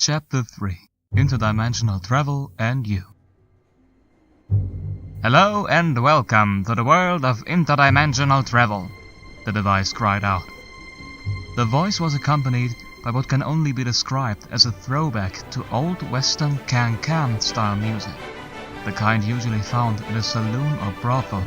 Chapter 3 Interdimensional Travel and You. Hello and welcome to the world of interdimensional travel, the device cried out. The voice was accompanied by what can only be described as a throwback to old Western can-can style music, the kind usually found in a saloon or brothel.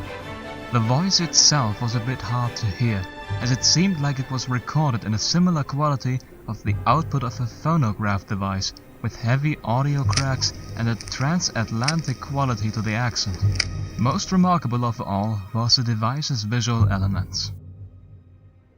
The voice itself was a bit hard to hear, as it seemed like it was recorded in a similar quality of the output of a phonograph device, with heavy audio cracks and a transatlantic quality to the accent. Most remarkable of all was the device's visual elements.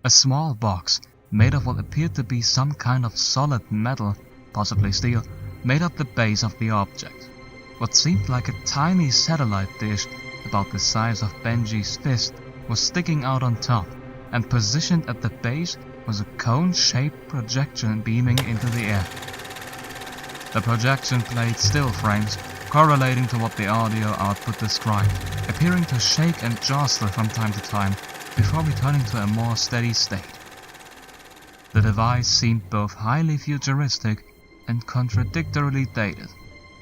A small box, made of what appeared to be some kind of solid metal, possibly steel, made up the base of the object. What seemed like a tiny satellite dish, about the size of Benji's fist, was sticking out on top, and positioned at the base was a cone-shaped projection beaming into the air. The projection played still frames, correlating to what the audio output described, appearing to shake and jostle from time to time, before returning to a more steady state. The device seemed both highly futuristic and contradictorily dated.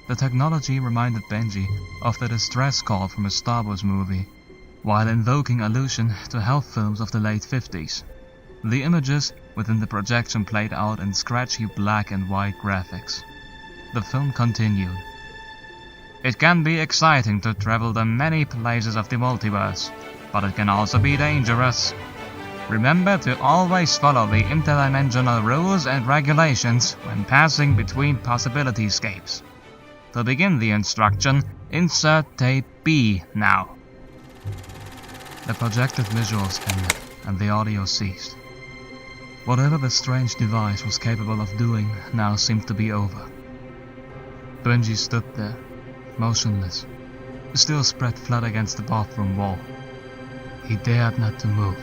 The technology reminded Benji of the distress call from a Star Wars movie, while invoking allusion to health films of the late 50s. The images within the projection played out in scratchy black and white graphics. The film continued. It can be exciting to travel to many places of the multiverse, but it can also be dangerous. Remember to always follow the interdimensional rules and regulations when passing between possibility-scapes. To begin the instruction, insert tape B now. The projected visuals ended, and the audio ceased. Whatever the strange device was capable of doing now seemed to be over. Benji stood there, motionless, still spread flat against the bathroom wall. He dared not to move,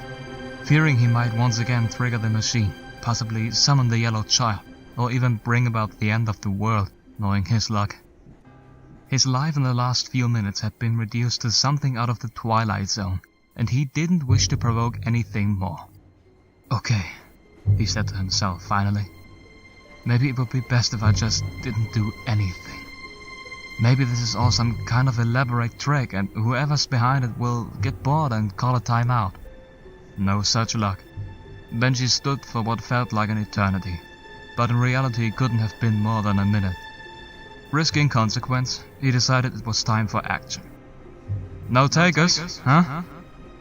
fearing he might once again trigger the machine, possibly summon the yellow child, or even bring about the end of the world, knowing his luck. His life in the last few minutes had been reduced to something out of the Twilight Zone, and he didn't wish to provoke anything more. Okay, he said to himself finally. Maybe it would be best if I just didn't do anything. Maybe this is all some kind of elaborate trick and whoever's behind it will get bored and call a timeout. No such luck. Benji stood for what felt like an eternity, but in reality it couldn't have been more than a minute. Risking consequence, he decided it was time for action. No takers, huh?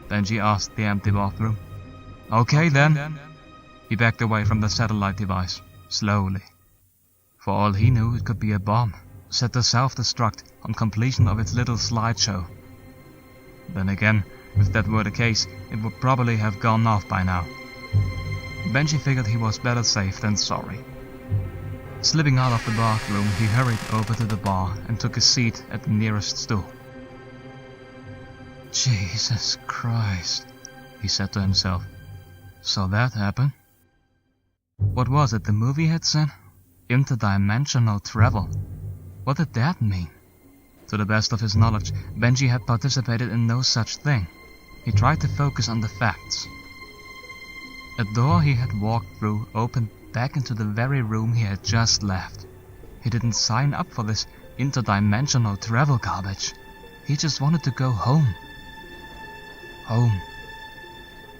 Benji asked the empty bathroom. Okay then. He backed away from the satellite device, slowly. For all he knew, it could be a bomb, set to self-destruct on completion of its little slideshow. Then again, if that were the case, it would probably have gone off by now. Benji figured he was better safe than sorry. Slipping out of the bathroom, he hurried over to the bar and took a seat at the nearest stool. Jesus Christ, he said to himself. So that happened? What was it the movie had said? Interdimensional travel. What did that mean? To the best of his knowledge, Benji had participated in no such thing. He tried to focus on the facts. A door he had walked through opened back into the very room he had just left. He didn't sign up for this interdimensional travel garbage. He just wanted to go home. Home.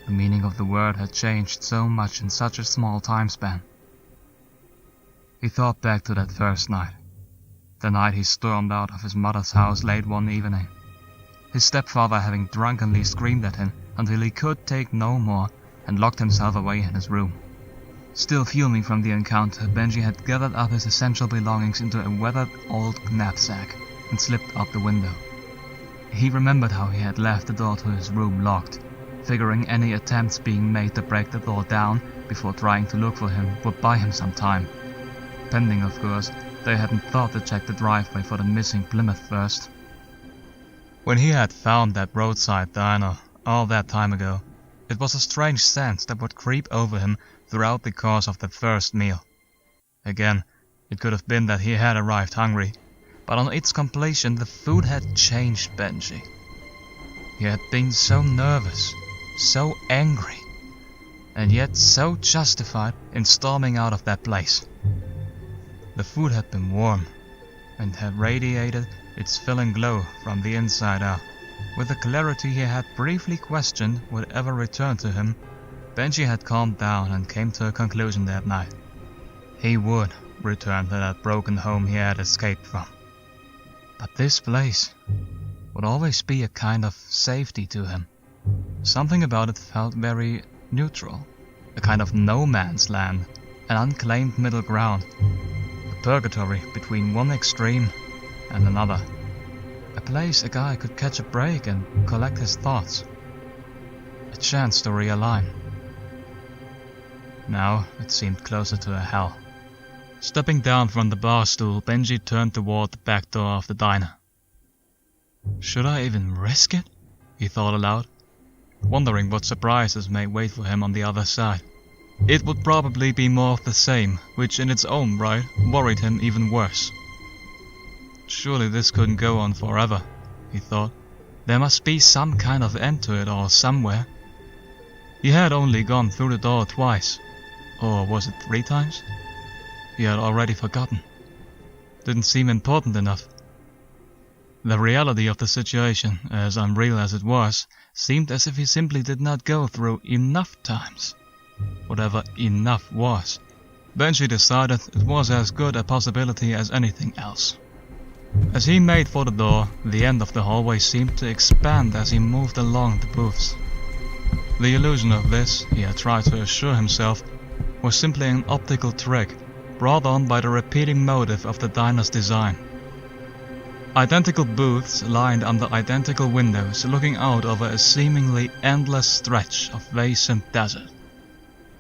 The meaning of the word had changed so much in such a small time span. He thought back to that first night. The night he stormed out of his mother's house late one evening. His stepfather having drunkenly screamed at him until he could take no more and locked himself away in his room. Still fuming from the encounter, Benji had gathered up his essential belongings into a weathered old knapsack and slipped out the window. He remembered how he had left the door to his room locked, figuring any attempts being made to break the door down before trying to look for him would buy him some time. Pending, of course, they hadn't thought to check the driveway for the missing Plymouth first. When he had found that roadside diner all that time ago, it was a strange sense that would creep over him throughout the course of the first meal. Again, it could have been that he had arrived hungry, but on its completion the food had changed Benji. He had been so nervous, so angry, and yet so justified in storming out of that place. The food had been warm, and had radiated its filling glow from the inside out. With the clarity he had briefly questioned would ever return to him, Benji had calmed down and came to a conclusion that night. He would return to that broken home he had escaped from. But this place would always be a kind of safety to him. Something about it felt very neutral, a kind of no man's land, an unclaimed middle ground, a purgatory between one extreme and another. A place a guy could catch a break and collect his thoughts. A chance to realign. Now it seemed closer to a hell. Stepping down from the bar stool, Benji turned toward the back door of the diner. Should I even risk it? He thought aloud, wondering what surprises may wait for him on the other side. It would probably be more of the same, which in its own right worried him even worse. Surely this couldn't go on forever, he thought. There must be some kind of end to it all somewhere. He had only gone through the door twice. Or was it 3 times? He had already forgotten. Didn't seem important enough. The reality of the situation, as unreal as it was, seemed as if he simply did not go through enough times. Whatever enough was. Benji decided it was as good a possibility as anything else. As he made for the door, the end of the hallway seemed to expand as he moved along the booths. The illusion of this, he had tried to assure himself, was simply an optical trick brought on by the repeating motive of the diner's design. Identical booths lined under identical windows looking out over a seemingly endless stretch of vacant desert.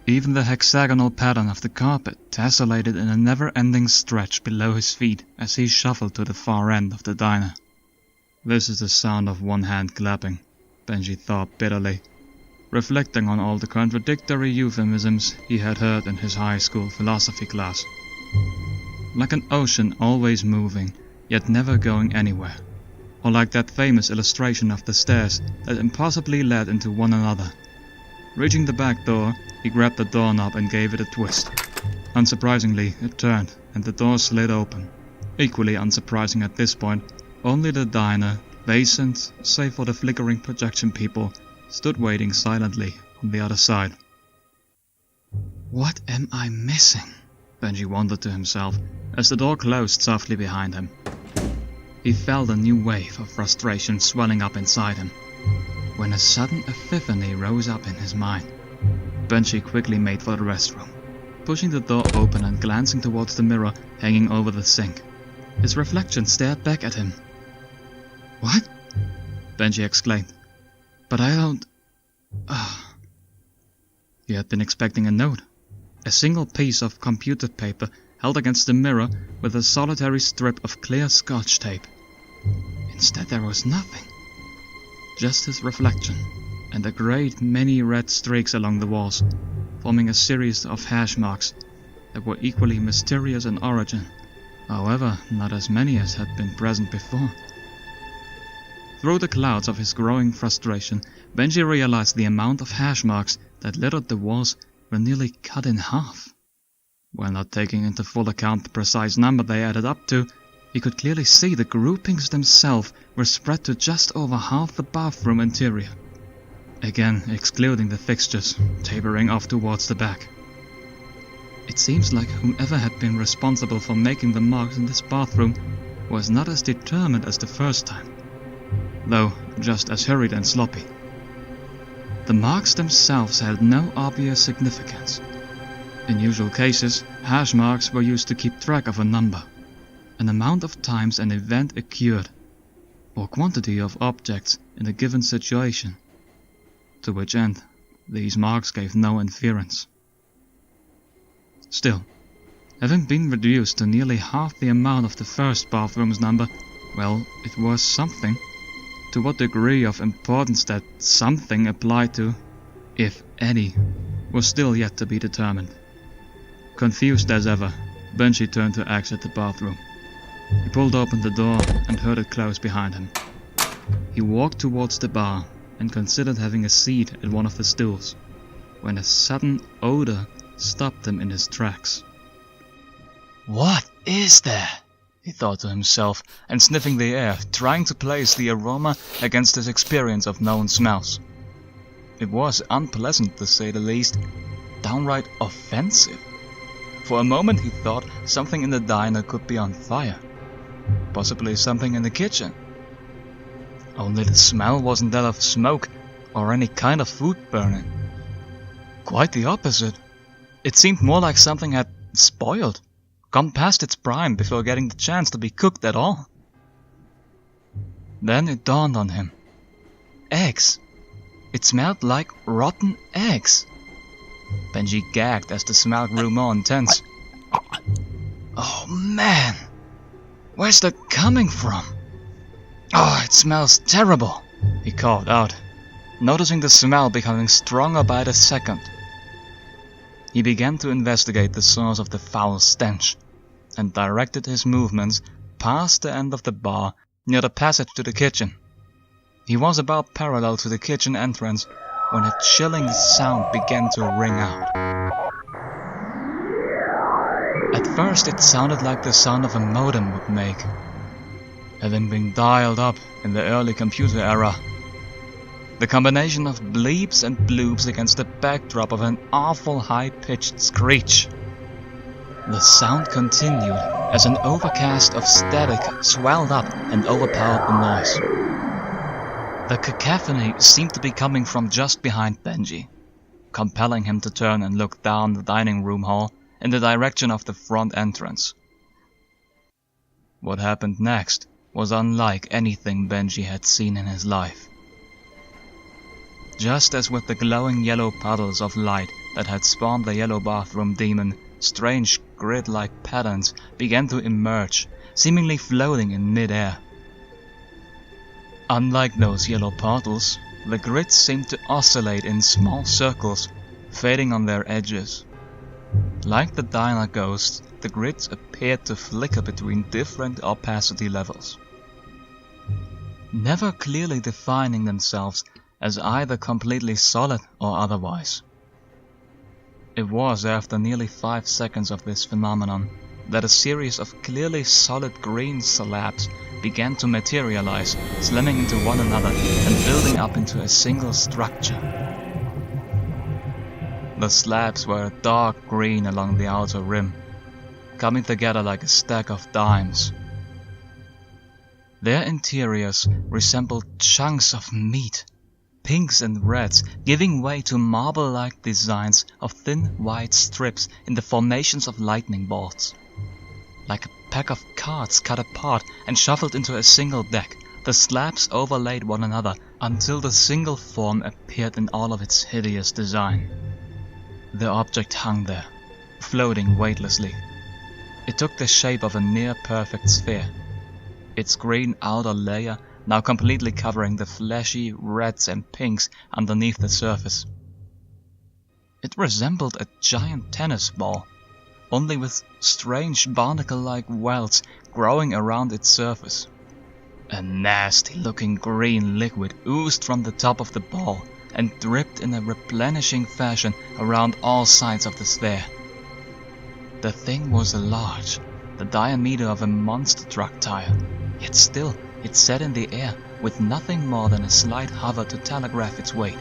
Even the hexagonal pattern of the carpet tessellated in a never-ending stretch below his feet as he shuffled to the far end of the diner. This is the sound of one hand clapping, Benji thought bitterly, reflecting on all the contradictory euphemisms he had heard in his high school philosophy class. Like an ocean always moving, yet never going anywhere. Or like that famous illustration of the stairs that impossibly led into one another. Reaching the back door, he grabbed the doorknob and gave it a twist. Unsurprisingly, it turned, and the door slid open. Equally unsurprising at this point, only the diner, vacant save for the flickering projection people, stood waiting silently on the other side. What am I missing? Benji wondered to himself as the door closed softly behind him. He felt a new wave of frustration swelling up inside him, when a sudden epiphany rose up in his mind. Benji quickly made for the restroom, pushing the door open and glancing towards the mirror hanging over the sink. His reflection stared back at him. "What?" Benji exclaimed. "But I don't... He had been expecting a note. A single piece of computer paper held against the mirror with a solitary strip of clear scotch tape. Instead there was nothing. Just his reflection, and a great many red streaks along the walls, forming a series of hash marks that were equally mysterious in origin, however not as many as had been present before. Through the clouds of his growing frustration, Benji realized the amount of hash marks that littered the walls were nearly cut in half. While not taking into full account the precise number they added up to, he could clearly see the groupings themselves were spread to just over half the bathroom interior, again excluding the fixtures, tapering off towards the back. It seems like whomever had been responsible for making the marks in this bathroom was not as determined as the first time, though just as hurried and sloppy. The marks themselves held no obvious significance. In usual cases, hash marks were used to keep track of a number, an amount of times an event occurred, or quantity of objects in a given situation, to which end these marks gave no inference. Still, having been reduced to nearly half the amount of the first bathroom's number, well, it was something. To what degree of importance that something applied to, if any, was still yet to be determined. Confused as ever, Benji turned to exit the bathroom. He pulled open the door and heard it close behind him. He walked towards the bar and considered having a seat at one of the stools, when a sudden odor stopped him in his tracks. What is there? He thought to himself, and sniffing the air, trying to place the aroma against his experience of known smells. It was unpleasant, to say the least, downright offensive. For a moment he thought something in the diner could be on fire. Possibly something in the kitchen. Only the smell wasn't that of smoke or any kind of food burning. Quite the opposite. It seemed more like something had spoiled, gone past its prime before getting the chance to be cooked at all. Then it dawned on him. Eggs. It smelled like rotten eggs. Benji gagged as the smell grew more intense. Oh man! Where's that coming from? Oh, it smells terrible! He called out, noticing the smell becoming stronger by the second. He began to investigate the source of the foul stench, and directed his movements past the end of the bar near the passage to the kitchen. He was about parallel to the kitchen entrance when a chilling sound began to ring out. At first it sounded like the sound of a modem would make, having been dialed up in the early computer era. The combination of bleeps and bloops against the backdrop of an awful high-pitched screech. The sound continued as an overcast of static swelled up and overpowered the noise. The cacophony seemed to be coming from just behind Benji, compelling him to turn and look down the dining room hall in the direction of the front entrance. What happened next was unlike anything Benji had seen in his life. Just as with the glowing yellow puddles of light that had spawned the yellow bathroom demon, strange grid-like patterns began to emerge, seemingly floating in mid-air. Unlike those yellow portals, the grids seemed to oscillate in small circles, fading on their edges. Like the diner ghosts, the grids appeared to flicker between different opacity levels, never clearly defining themselves as either completely solid or otherwise. It was after nearly 5 seconds of this phenomenon that a series of clearly solid green slabs began to materialize, slamming into one another and building up into a single structure. The slabs were dark green along the outer rim, coming together like a stack of dimes. Their interiors resembled chunks of meat, pinks and reds, giving way to marble-like designs of thin white strips in the formations of lightning bolts. Like a pack of cards cut apart and shuffled into a single deck, the slabs overlaid one another until the single form appeared in all of its hideous design. The object hung there, floating weightlessly. It took the shape of a near-perfect sphere, its green outer layer now completely covering the fleshy reds and pinks underneath the surface. It resembled a giant tennis ball, only with strange barnacle-like welts growing around its surface. A nasty-looking green liquid oozed from the top of the ball and dripped in a replenishing fashion around all sides of the sphere. The thing was large, the diameter of a monster truck tire, yet still it sat in the air with nothing more than a slight hover to telegraph its weight.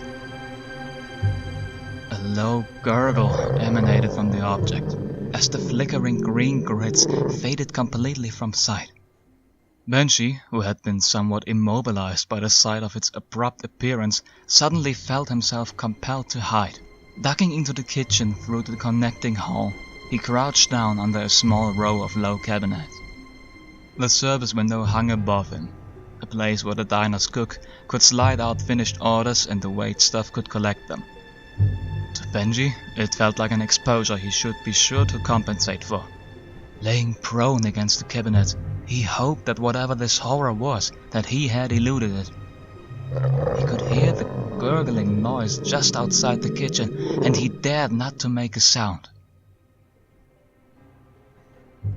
A low gurgle emanated from the object as the flickering green grids faded completely from sight. Benji, who had been somewhat immobilized by the sight of its abrupt appearance, suddenly felt himself compelled to hide. Ducking into the kitchen through the connecting hall, he crouched down under a small row of low cabinets. The service window hung above him, a place where the diner's cook could slide out finished orders and the waitstaff could collect them. To Benji, it felt like an exposure he should be sure to compensate for. Laying prone against the cabinet, he hoped that whatever this horror was, that he had eluded it. He could hear the gurgling noise just outside the kitchen, and he dared not to make a sound.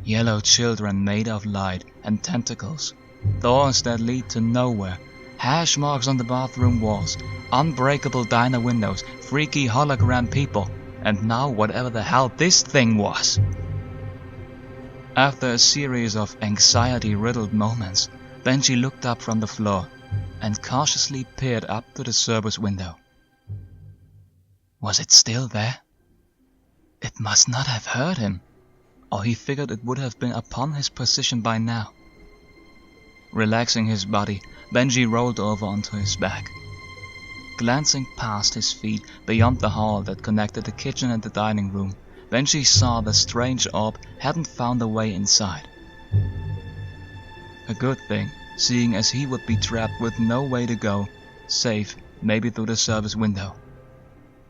Yellow children made of light and tentacles, doors that lead to nowhere, hash marks on the bathroom walls, unbreakable diner windows, freaky hologram people, and now whatever the hell this thing was. After a series of anxiety-riddled moments, Benji looked up from the floor and cautiously peered up to the service window. Was it still there? It must not have heard him, or he figured it would have been upon his position by now. Relaxing his body, Benji rolled over onto his back. Glancing past his feet beyond the hall that connected the kitchen and the dining room, Benji saw the strange orb hadn't found a way inside. A good thing, seeing as he would be trapped with no way to go, save maybe through the service window.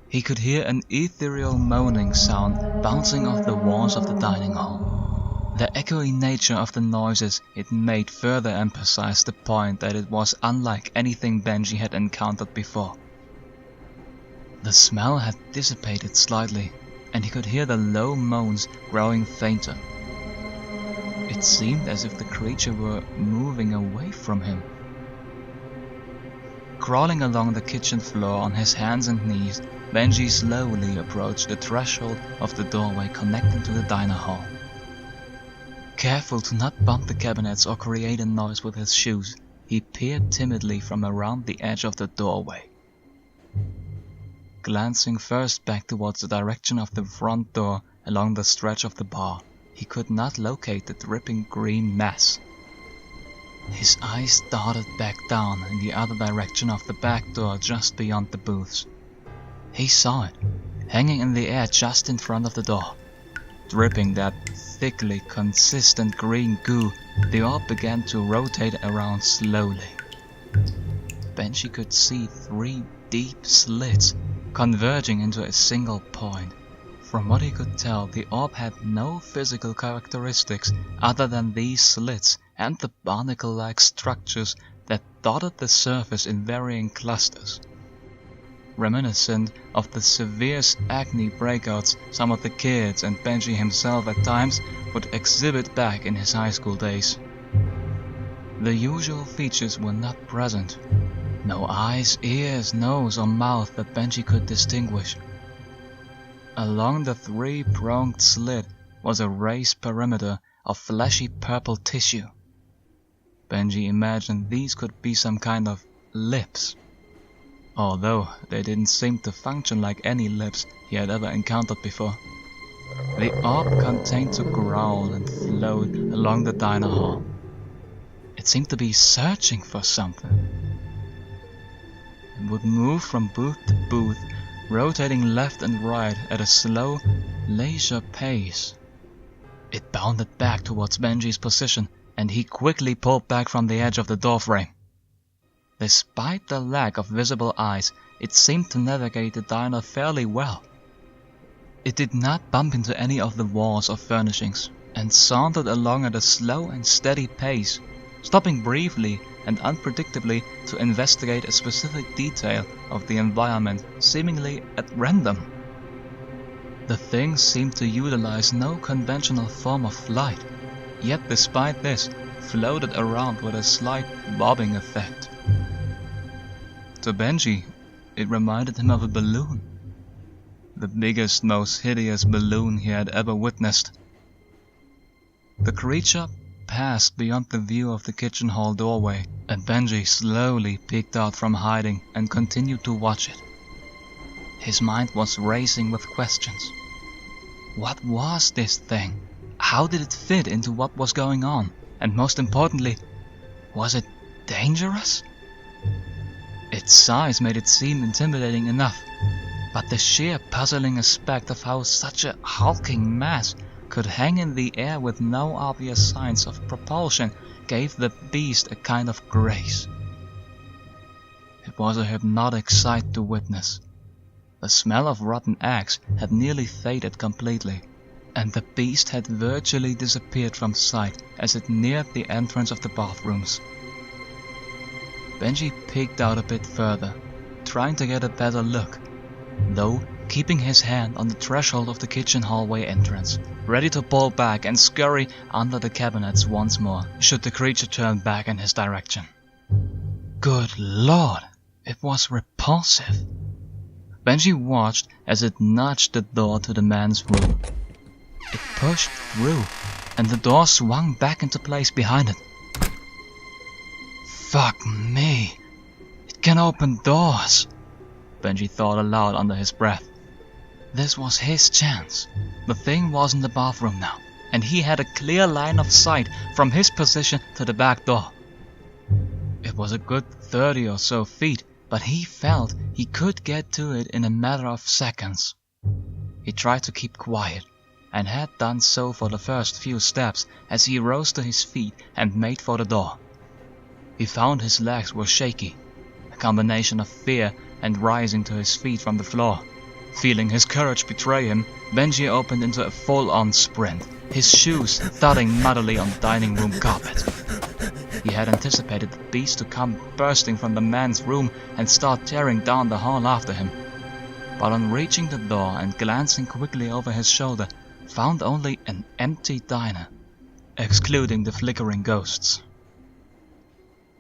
He could hear an ethereal moaning sound bouncing off the walls of the dining hall. The echoey nature of the noises it made further emphasized the point that it was unlike anything Benji had encountered before. The smell had dissipated slightly, and he could hear the low moans growing fainter. It seemed as if the creature were moving away from him. Crawling along the kitchen floor on his hands and knees, Benji slowly approached the threshold of the doorway connecting to the diner hall. Careful to not bump the cabinets or create a noise with his shoes, he peered timidly from around the edge of the doorway. Glancing first back towards the direction of the front door along the stretch of the bar, he could not locate the dripping green mass. His eyes darted back down in the other direction of the back door just beyond the booths. He saw it, hanging in the air just in front of the door. Dripping that thickly consistent green goo, the orb began to rotate around slowly. Benji could see 3 deep slits converging into a single point. From what he could tell, the orb had no physical characteristics other than these slits and the barnacle-like structures that dotted the surface in varying clusters. Reminiscent of the severe acne breakouts some of the kids and Benji himself at times would exhibit back in his high school days. The usual features were not present. No eyes, ears, nose or mouth that Benji could distinguish. Along the 3-pronged slit was a raised perimeter of fleshy purple tissue. Benji imagined these could be some kind of lips, although they didn't seem to function like any lips he had ever encountered before. The orb continued to growl and float along the diner hall. It seemed to be searching for something. It would move from booth to booth, rotating left and right at a slow, leisure pace. It bounded back towards Benji's position, and he quickly pulled back from the edge of the doorframe. Despite the lack of visible eyes, it seemed to navigate the diner fairly well. It did not bump into any of the walls or furnishings, and sauntered along at a slow and steady pace, stopping briefly and unpredictably to investigate a specific detail of the environment, seemingly at random. The thing seemed to utilize no conventional form of flight, yet despite this, floated around with a slight bobbing effect. To Benji, it reminded him of a balloon. The biggest, most hideous balloon he had ever witnessed. The creature passed beyond the view of the kitchen hall doorway, and Benji slowly peeked out from hiding and continued to watch it. His mind was racing with questions. What was this thing? How did it fit into what was going on? And most importantly, was it dangerous? Its size made it seem intimidating enough, but the sheer puzzling aspect of how such a hulking mass could hang in the air with no obvious signs of propulsion gave the beast a kind of grace. It was a hypnotic sight to witness. The smell of rotten eggs had nearly faded completely, and the beast had virtually disappeared from sight as it neared the entrance of the bathrooms. Benji peeked out a bit further, trying to get a better look, though keeping his hand on the threshold of the kitchen hallway entrance, ready to pull back and scurry under the cabinets once more, should the creature turn back in his direction. Good lord, it was repulsive. Benji watched as it nudged the door to the man's room. It pushed through, and the door swung back into place behind it. Fuck me. It can open doors, Benji thought aloud under his breath. This was his chance. The thing was in the bathroom now, and he had a clear line of sight from his position to the back door. It was a good 30 or so feet, but he felt he could get to it in a matter of seconds. He tried to keep quiet, and had done so for the first few steps as he rose to his feet and made for the door. He found his legs were shaky, a combination of fear and rising to his feet from the floor. Feeling his courage betray him, Benji opened into a full-on sprint, his shoes thudding muddily on the dining room carpet. He had anticipated the beast to come bursting from the man's room and start tearing down the hall after him, but on reaching the door and glancing quickly over his shoulder, found only an empty diner, excluding the flickering ghosts.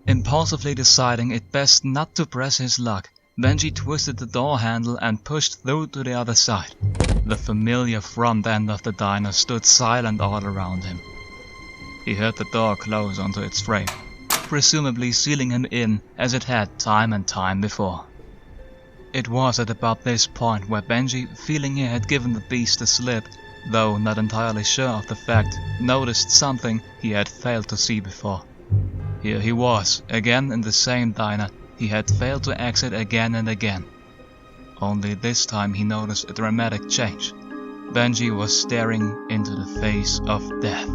Impulsively deciding it best not to press his luck, Benji twisted the door handle and pushed through to the other side. The familiar front end of the diner stood silent all around him. He heard the door close onto its frame, presumably sealing him in as it had time and time before. It was at about this point where Benji, feeling he had given the beast the slip, though not entirely sure of the fact, noticed something he had failed to see before. Here he was, again in the same diner he had failed to exit again and again. Only this time he noticed a dramatic change. Benji was staring into the face of death.